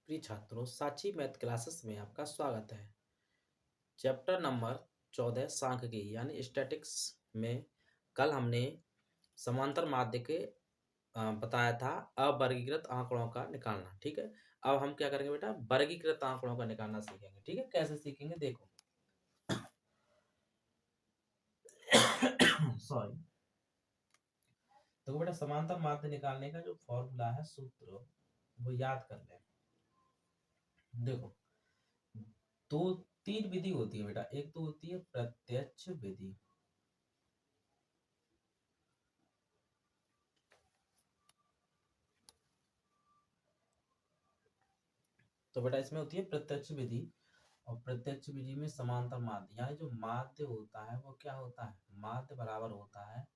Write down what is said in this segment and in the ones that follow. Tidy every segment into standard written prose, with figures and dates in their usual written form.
प्रिय छात्रों, साची मैथ क्लासेस में आपका स्वागत है। चैप्टर नंबर 14 सांख्यिकी यानी स्टैटिक्स में कल हमने समांतर माध्य के बताया था अवर्गीकृत आंकड़ों का निकालना। ठीक है, अब हम क्या करेंगे बेटा, वर्गीकृत आंकड़ों का निकालना सीखेंगे। ठीक है, कैसे सीखेंगे देखो। सॉरी। तो बेटा समांतर माध्य निकालने का जो फॉर्मूला है, सूत्र, वो याद कर लें। देखो, दो तीन विधि होती है बेटा। एक तो होती है प्रत्यक्ष विधि, तो बेटा इसमें होती है प्रत्यक्ष विधि। और प्रत्यक्ष विधि में समांतर माध्य यानी जो माध्य होता है वो क्या होता है, माध्य बराबर होता है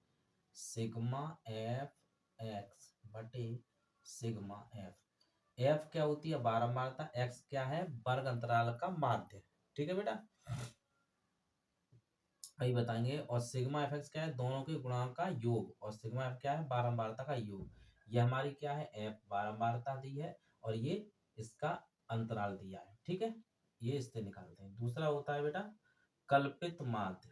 सिग्मा एफ एक्स बटे सिग्मा एफ। एफ क्या होती है, बारंबारता। एक्स क्या है, वर्ग अंतराल का माध्य। ठीक है बेटा, वही बताएंगे। और सिग्मा एफ एक्स क्या है, दोनों के गुणांक का योग। और सिग्मा एफ क्या है, बारंबारता का योग। ये हमारी क्या है, एफ बारंबारता दी है और ये इसका अंतराल दिया है। ठीक है, ये इससे निकालते हैं। दूसरा होता है बेटा कल्पित माध्य।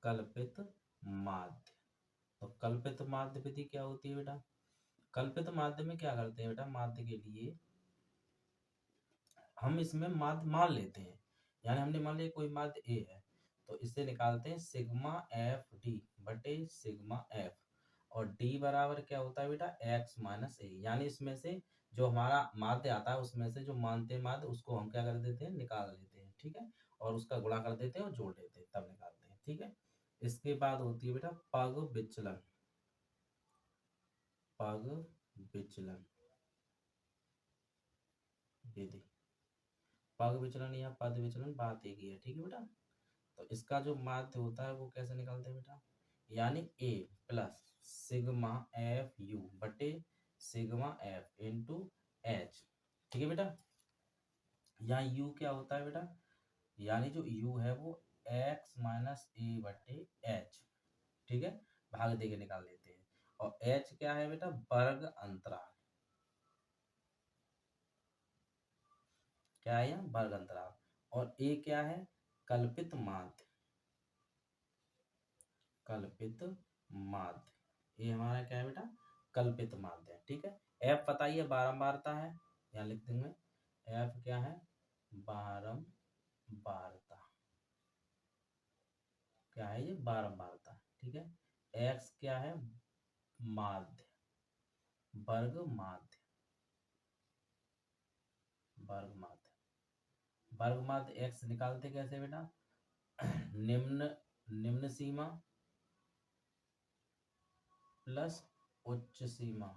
कल्पित माध्य, तो कल्पित माध्य विधि क्या होती है बेटा, कल्पित माध्य में क्या करते हैं बेटा, माध्य के लिए हम इसमें माध्य मान लेते हैं। यानी हमने मान लिया कोई माध्य ए है, तो इससे निकालते हैं सिग्मा एफ डी बटे सिग्मा एफ। और डी बराबर क्या होता है बेटा, एक्स माइनस ए। यानी इसमें से जो हमारा माध्य आता है उसमें से जो मानते माध्य उसको हम क्या कर देते हैं, निकाल लेते हैं। ठीक है, और उसका गुणा कर देते हैं और जोड़ देते हैं, तब निकालते हैं। ठीक है, इसके बाद होती है बेटा पग विचलन। पग विचलन विधि, पग विचलन या पद विचलन बात एक ही है। ठीक है बेटा, तो इसका जो माध्य होता है वो कैसे निकालते हैं बेटा, यानी ए प्लस सिग्मा एफ यू बटे सिग्मा एफ इंटू एच। ठीक है बेटा, यहाँ यू क्या होता है बेटा, यानी जो यू है वो एक्स माइनस ए बटे एच। ठीक है, भाग दे के निकाल लेते हैं। और एच क्या है बेटा, वर्ग अंतराल। क्या है यहाँ, वर्ग अंतराल। और ए क्या है, कल्पित माध्य। कल्पित माध्य, ये हमारा क्या है बेटा, कल्पित माध्य है। ठीक है, एफ पता ही है, बारंबारता है। यहाँ लिख देंगे एफ क्या है, बारंबारता। क्या है ये, बारंबारता। ठीक है, एक्स क्या है, माध्य, वर्ग माध्य। वर्ग माध्य, वर्ग माध्य एक्स निकालते कैसे बेटा, निम्न निम्न सीमा प्लस उच्च सीमा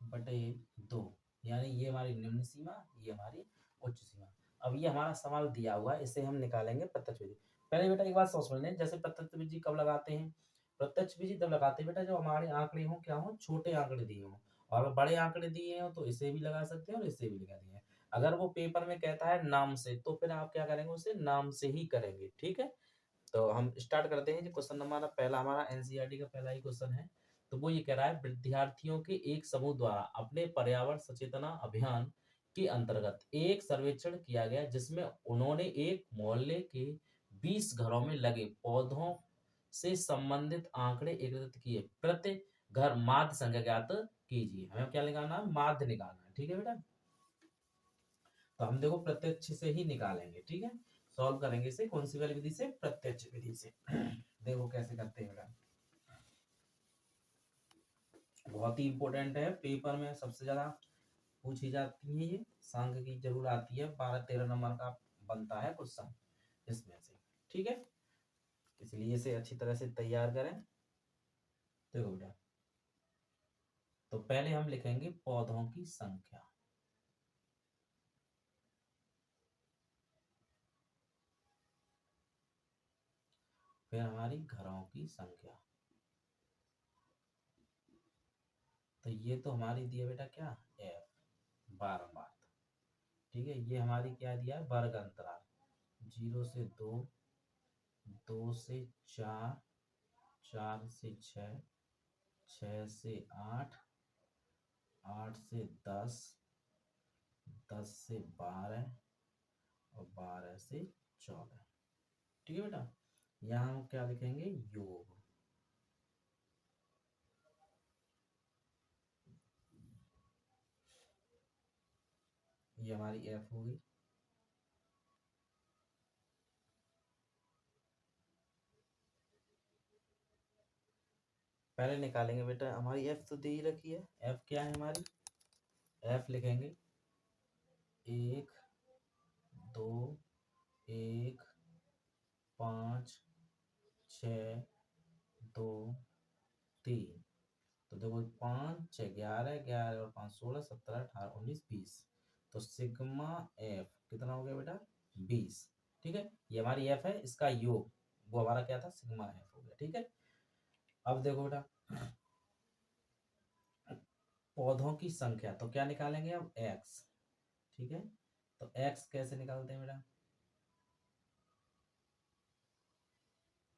बटे 2। यानी ये हमारी निम्न सीमा, ये हमारी उच्च सीमा। अब ये हमारा सवाल दिया हुआ है, इसे हम निकालेंगे प्रत्यक्ष विधि। पहले बेटा एक बात समझ लें, जैसे प्रत्यक्ष विधि कब लगाते हैं, प्रत्यक्ष विधि तब लगाते हैं बेटा जब हमारे आंकड़े हों, क्या हो, छोटे आंकड़े दिए हों। और बड़े आंकड़े दिए हो तो इसे भी लगा सकते हैं और इसे भी लगा दिए। अगर वो पेपर में कहता है नाम से, तो फिर आप क्या करेंगे, उसे नाम से ही करेंगे। ठीक है, तो हम स्टार्ट करते हैं। क्वेश्चन नंबर पहला हमारा एनसीईआरटी का पहला ही क्वेश्चन है। तो वो ये कह रहा है, विद्यार्थियों के एक समूह द्वारा अपने पर्यावरण सचेतना अभियान के अंतर्गत एक सर्वेक्षण किया गया, जिसमें उन्होंने एक मोहल्ले के 20 घरों में लगे पौधों से संबंधित आंकड़े एकत्रित किए। प्रति घर माध्य संख्या ज्ञात कीजिए। हमें क्या निकालना है, माध्य निकालना है। ठीक है बेटा, तो हम देखो प्रत्यक्ष से ही निकालेंगे। ठीक है, सॉल्व करेंगे इसे कौन सी वाली विधि से, प्रत्यक्ष विधि से। देखो कैसे करते हैं बेटा, बहुत ही इंपॉर्टेंट है, पेपर में सबसे ज्यादा पूछी जाती है ये। सांख्य की जरूर आती है, 12-13 नंबर का बनता है क्वेश्चन इसमें से। ठीक है, इसलिए इसे अच्छी तरह से तैयार करें। देखो बेटा, तो पहले हम लिखेंगे पौधों की संख्या, फिर हमारी घरों की संख्या। तो ये तो हमारी दिया बेटा क्या, एफ बारंबार। ठीक है, ये हमारी क्या दिया है, वर्ग अंतराल। 0 से 2, 2 से 4, 4 से 6, 6 से 8, 8 से 10, 10 से 12 और 12 से 14। ठीक है बेटा, यहाँ हम क्या लिखेंगे, योग। ये हमारी एफ होगी। पहले निकालेंगे बेटा, हमारी एफ तो दे ही रखी है। एफ क्या है हमारी, एफ लिखेंगे 1 2 1 5 6 2 3। तो देखो 5 6 11, 11 और 5 16 17 18 19 20। तो सिग्मा एफ कितना हो गया बेटा, 20। ठीक है, ये हमारी एफ है, इसका योग वो हमारा क्या था, सिग्मा एफ हो गया। ठीक है, अब देखो बेटा, पौधों की संख्या तो क्या निकालेंगे अब, एक्स। ठीक है, तो एक्स कैसे निकालते हैं बेटा,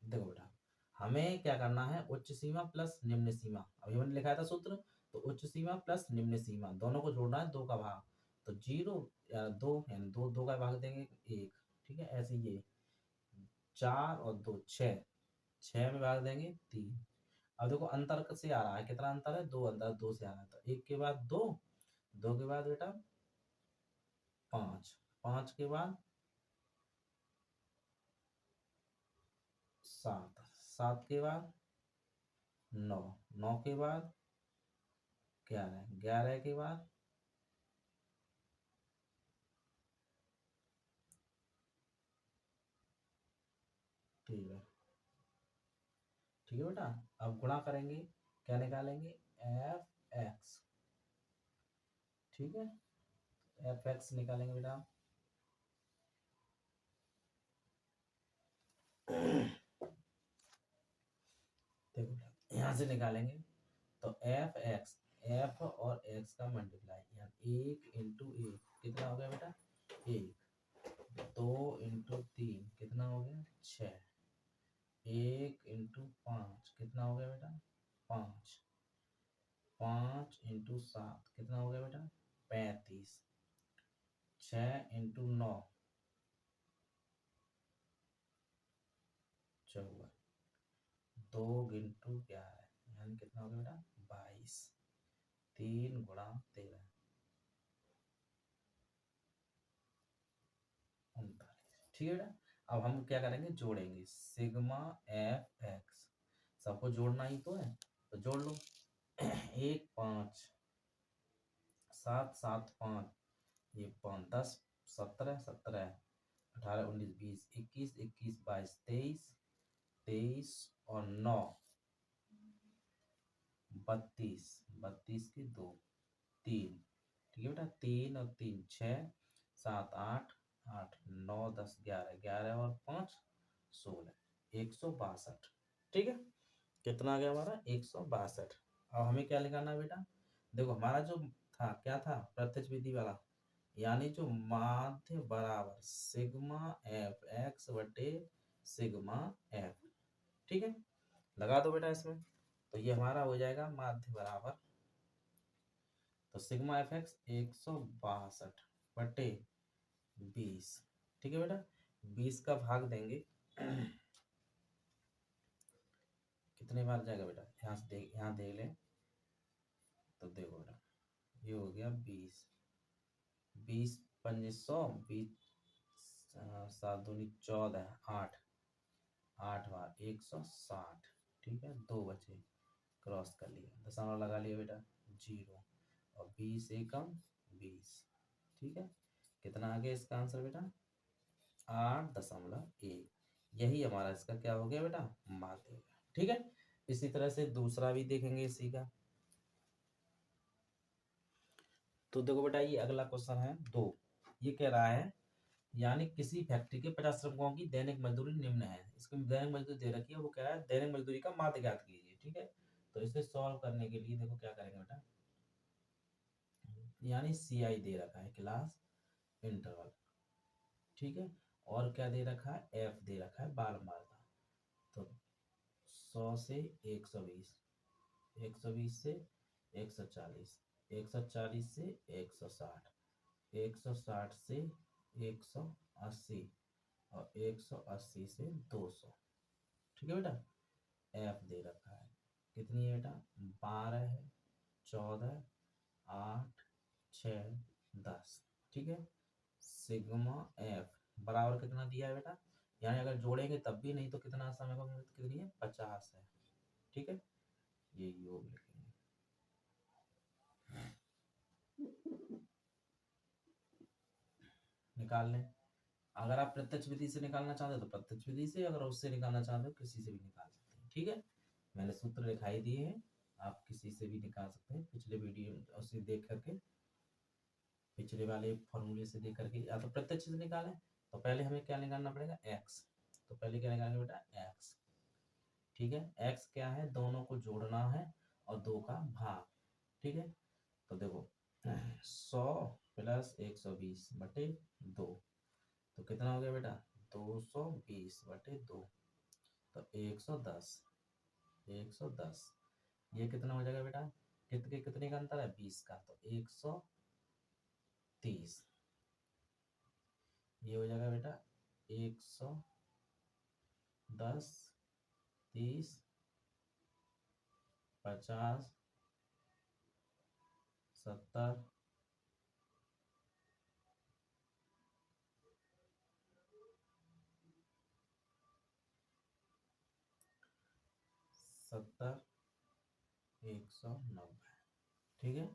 देखो बेटा, हमें क्या करना है, उच्च सीमा प्लस निम्न सीमा, अभी हमने लिखा था सूत्र। तो उच्च सीमा प्लस निम्न सीमा दोनों को जोड़ना है, दो का भाग। तो 0 या 2, यानी दो, दो का भाग देंगे 1। ठीक है, ऐसे ये 4 और 2 6, 6 में भाग देंगे 3। अब देखो अंतर से आ रहा है, कितना अंतर है, 2 अंतर, 2 से आ रहा है। तो 1 के बाद 2, 2 के बाद बेटा 5, 5 के बाद 7, 7 के बाद 9, 9 के बाद 11, 11 के बाद 13। ठीक है बेटा, अब गुणा करेंगे, क्या निकालेंगे, एफ एक्स। ठीक है, एफ एक्स निकालेंगे बेटा। देखो बेटा, यहाँ से निकालेंगे तो एफ एक्स, एफ और एक्स का मल्टीप्लाई, यानी 1 इंटू 1 कितना हो गया बेटा, 1। 2 इंटू 3 कितना हो गया, 6। 1 इंटू 5 कितना हो गया बेटा, 5। 5 इंटू 7 कितना हो गया बेटा, 35। 6 इंटू 9 54। 2 इंटू 11 यानी कितना हो गया बेटा, 22। 3 गुणा 13 39। ठीक है बेटा, अब हम क्या करेंगे, जोड़ेंगे सिग्मा एफ एक्स, सबको जोड़ना ही तो है, तो जोड़ लो। 1 5 7 7 5, ये 5 10 17 17 18 19 20 21 21 22 23 23 और 9 32, 32 की 2 3। ठीक है बेटा, 3 और 3 6 7 8 8 9 10 11 11 और 5 16 162। ठीक है, कितना आ गया हमारा, 162। अब हमें क्या निकालना है बेटा, देखो हमारा जो था क्या था, प्रत्यक्ष विधि वाला, यानी जो माध्य बराबर सिग्मा एफ एक्स बटे सिग्मा एफ। ठीक है, लगा दो बेटा इसमें, तो ये हमारा हो जाएगा माध्य बराबर, तो सिग्मा एफ एक्स 162 बटे 20। ठीक है बेटा, 20 का भाग देंगे कितने बार जाएगा बेटा, यहाँ से देख, यहाँ देख लें तो देखो बेटा, ये हो गया 20। 20 पंजे 100, 20 7 दूनी 14, 8, 8 बार 160। ठीक है, 2 बचे, क्रॉस कर लिया, दशमलव लगा लिया बेटा, 0। और 20 एकम 20। ठीक है, कितना आ गया इसका आंसर बेटा, 8.1। यही हमारा इसका क्या हो गया बेटा, माध्य हो गया। ठीक है, इसी तरह से दूसरा भी देखेंगे इसी का। तो देखो बेटा, ये अगला क्वेश्चन है 2। ये कह रहा है, यानी किसी फैक्ट्री के 50 श्रमिकों की दैनिक मजदूरी निम्न है, इसको दैनिक मजदूरी दे रखी है, वो कह रहा है दैनिक मजदूरी का माध्य ज्ञात कीजिए। ठीक है, तो इसे सॉल्व करने के लिए देखो क्या करेंगे बेटा, यानी सी आई दे रखा है, क्लास इंटरवल। ठीक है, और क्या दे रखा है, एफ दे रखा है बारंबारता। तो 100 से 120, 120 से 140, 140 से 160, 160 से 180 और 180 से 200। ठीक है बेटा, एफ दे रखा है। कितनी है बेटा? 12 है, 14, 8, 6, 10। ठीक है, सिग्मा एफ बराबर कितना दिया है बेटा? यानी अगर जोड़ेंगे तब भी नहीं तो कितना समय को कितनी है? 50 है। ठीक है, ये योग लिखेंगे। निकाल लें। अगर आप प्रत्यक्ष विधि से निकालना चाहते हो तो प्रत्यक्ष विधि से, अगर उससे निकालना चाहते हो किसी से भी निकाल सकते हैं। ठीक है, मैंने सूत्र दिखाई दिए हैं, आप किसी से भी निकाल सकते हैं। पिछले वीडियो से देख करके, पिछले वाले फॉर्मूले से देख करके, या तो प्रत्यक्ष से निकालें। तो पहले हमें क्या निकालना पड़ेगा? एक्स। तो पहले क्या निकालेंगे बेटा? एक्स। ठीक है, एक्स क्या है? दोनों को जोड़ना है और 2 का भाग। ठीक है, तो देखो 100 प्लस 120 बटे 2, तो कितना हो गया बेटा? 220 बटे 2, तो 110। 110 ये कितना हो जाएगा बेटा? कितने का अंतर है? 20 का, तो 130। ये हो जाएगा बेटा 110, 30, 50, 70, 70, 190। ठीक है,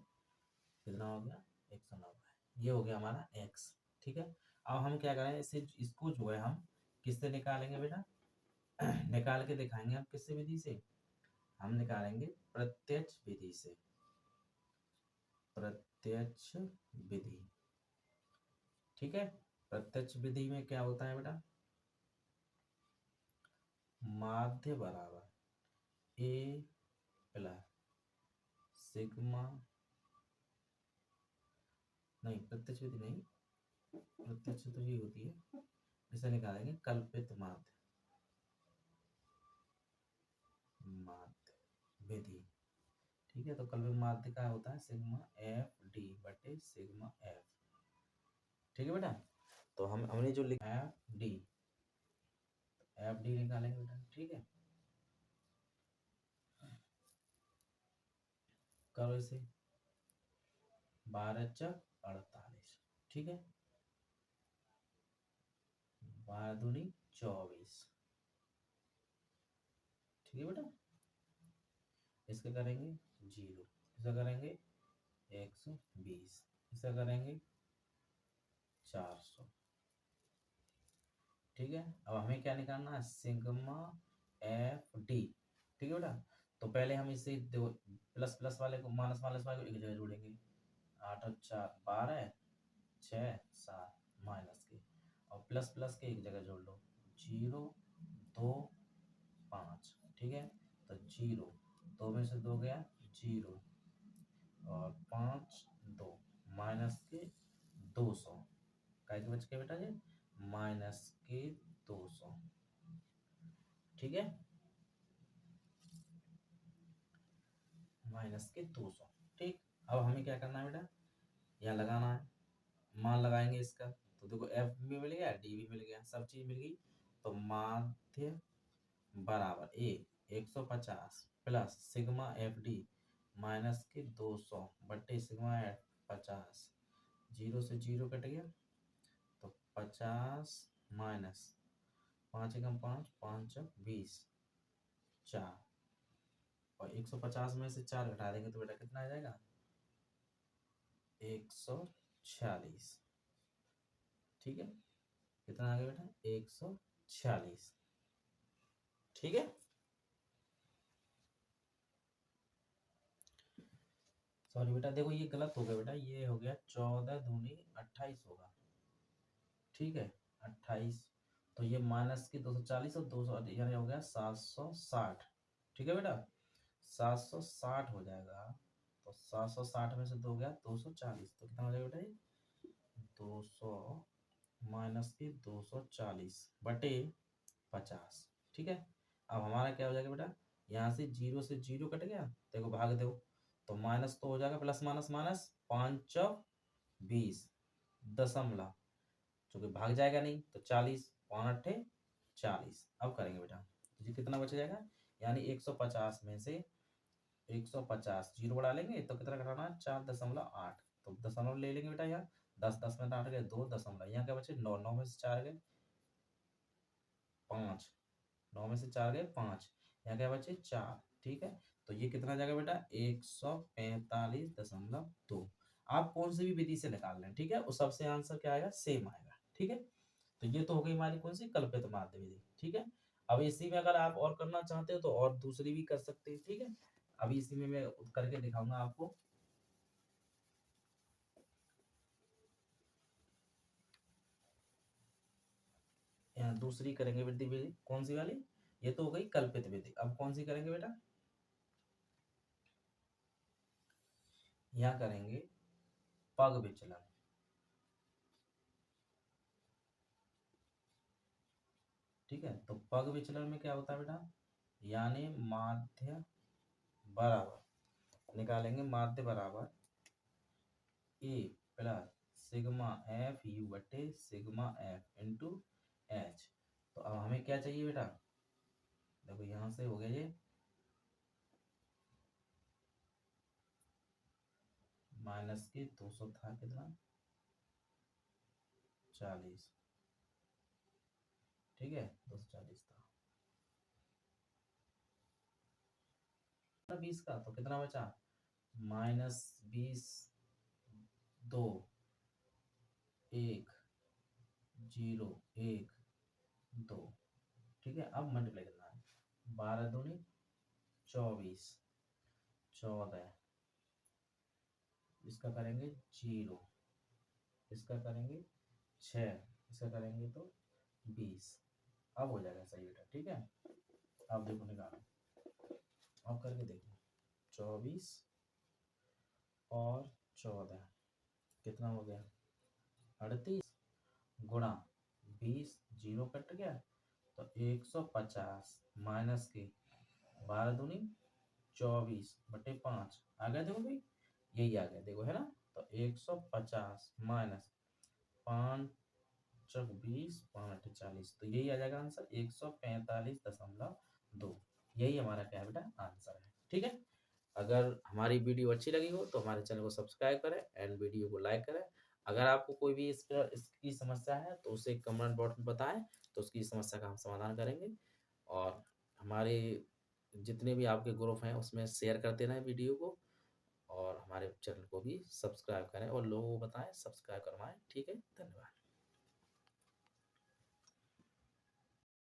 कितना हो गया? 190। ये हो गया हमारा x। ठीक है, अब हम क्या करें? इसको जो है हम किससे निकालेंगे बेटा? निकाल के दिखाएंगे हम। किससे विधि से? हम निकालेंगे प्रत्यक्ष विधि से। प्रत्यक्ष विधि। ठीक है, प्रत्यक्ष विधि में क्या होता है बेटा? माध्य बराबर ए प्लस सिग्मा, नहीं प्रत्यक्ष विधि नहीं, प्रत्यक्ष तो ये होती है, इसे निकालेंगे कल्पित माध्य। माध्य विधि। ठीक है, तो कल्पित माध्य का होता है सिग्मा एफ डी बटे सिग्मा एफ। ठीक है बेटा, तो हमने जो लिखा एफ डी, एफ डी निकालेंगे बेटा। ठीक है, करो इसे। 12 चक 48। ठीक है, 12 दूनी 24। ठीक है बेटा, इसका करेंगे 0, इसका करेंगे 120, इसका करेंगे 400। ठीक है, अब हमें क्या निकालना है? Sigma F D. ठीक है बेटा, तो पहले हम इसे प्लस प्लस वाले को माइनस माइनस वाले को एक जगह जोड़ेंगे। 8 और 4 12, 6 7 माइनस के, और प्लस प्लस के एक जगह जोड़ लो। 0 2 5। ठीक है, तो 0 2 में से 2 गया 0, और 5 2 माइनस के 200। काय के बच के बेटा जी? माइनस के 200। ठीक है, माइनस के 200। ठीक, अब हमें क्या करना है बेटा? यहाँ लगाना है, मान लगाएंगे इसका। तो देखो एफ भी मिल गया, डी भी मिल गया, सब चीज मिल गई। तो माध्य बराबर ए 150 plus sigma F D minus के 200 बट्टे सिग्मा एफ 50। 0 से 0 कट गया, तो 50 माइनस 5 एकम 5, 5 20, 4, और 150 में से 4 घटा देंगे तो बेटा कितना आ जाएगा? 146। ठीक है, कितना आ गया बेटा? 146। ठीक है, सॉरी बेटा, देखो ये गलत हो गया बेटा, ये हो गया 14 दूनी 28 होगा। ठीक है, 28, तो ये माइनस की 240 और 200 यानी हो गया 760। ठीक है बेटा, 760 हो जाएगा। तो 760 में से 2 गया 240, तो कितना हो जाएगा बेटा? ये 200 माइनस की 240 बटे 50। ठीक है, अब हमारा क्या हो जाएगा बेटा? यहाँ से 0 से 0 कट गया, देखो भाग दो, तो माइनस तो हो जाएगा, प्लस माइनस माइनस, 5 चौक 20 दशमलव, चूंकि भाग जाएगा नहीं तो 40, 5 अट्ठे 40। अब करेंगे बेटा, तो ये कितना बच जाएगा, यानी 150 में से 150 जीरो बढ़ा लेंगे तो कितना घटाना है, 4.8। तो दशमलव ले लेंगे बेटा यहाँ, 10 10 में 8 गए 2 दशमलव, यहाँ क्या बचे 9, 9 में से 4 गए 5, 9 में से 4 गए 5, यहाँ क्या बचे 4। ठीक है, तो ये कितना जाएगा बेटा 145.2। आप कौन सी भी विधि से निकाल लें, ठीक है, उस सबसे आंसर क्या आएगा, सेम आएगा। ठीक है, तो ये तो हो गई हमारी कौन सी, कल्पित माध्य विधि। ठीक है, अब इसी में अगर आप और करना चाहते हो तो और दूसरी भी कर सकते हैं। ठीक है, अभी इसी में मैं करके दिखाऊंगा आपको। यहाँ दूसरी करेंगे विधि, विधि कौन सी वाली, ये तो हो गई कल्पित विधि। अब कौन सी करेंगे बेटा, यहाँ करेंगे पग विचलन। ठीक है, तो पग विचलन में क्या होता है बेटा, यानी माध्य बराबर, निकालेंगे माध्य बराबर ए प्लस सिग्मा एफ यू बटे सिग्मा एफ इंटू एच। तो अब हमें क्या चाहिए बेटा, देखो यहां से हो गया ये माइनस के 200 था कितना 40। ठीक है, 240 था 20 का, तो कितना बचा -20 2 1 0 1 2। ठीक है, अब मल्टीप्लाई करना है, 12 दूनी 24 14, इसका करेंगे 0, इसका करेंगे 6, इसका करेंगे तो 20। अब हो जाएगा सही बेटा। ठीक है, अब देखो निकालो, अब करके देखो 24 और 14 कितना हो गया 38, गुणा 20 जीरो कट गया तो 150 माइनस के 12 दूनी 24 बटे 5 आ गया। देखो भाई यही आ गया, देखो है ना, तो 150 माइनस 5 चौक 20 5 40, तो यही आ जाएगा आंसर 145.2। यही हमारा क्या है बेटा आंसर है। ठीक है, अगर हमारी वीडियो अच्छी लगी हो तो हमारे चैनल को सब्सक्राइब करें एंड वीडियो को लाइक करें। अगर आपको कोई भी इसकी समस्या है तो उसे कमेंट बॉक्स में बताएं, तो उसकी समस्या का हम समाधान करेंगे। और हमारे जितने भी आपके ग्रुप हैं उसमें शेयर करते रहें वीडियो को, और हमारे चैनल को भी सब्सक्राइब करें और लोगों को बताएं, सब्सक्राइब करवाएं। ठीक है, धन्यवाद।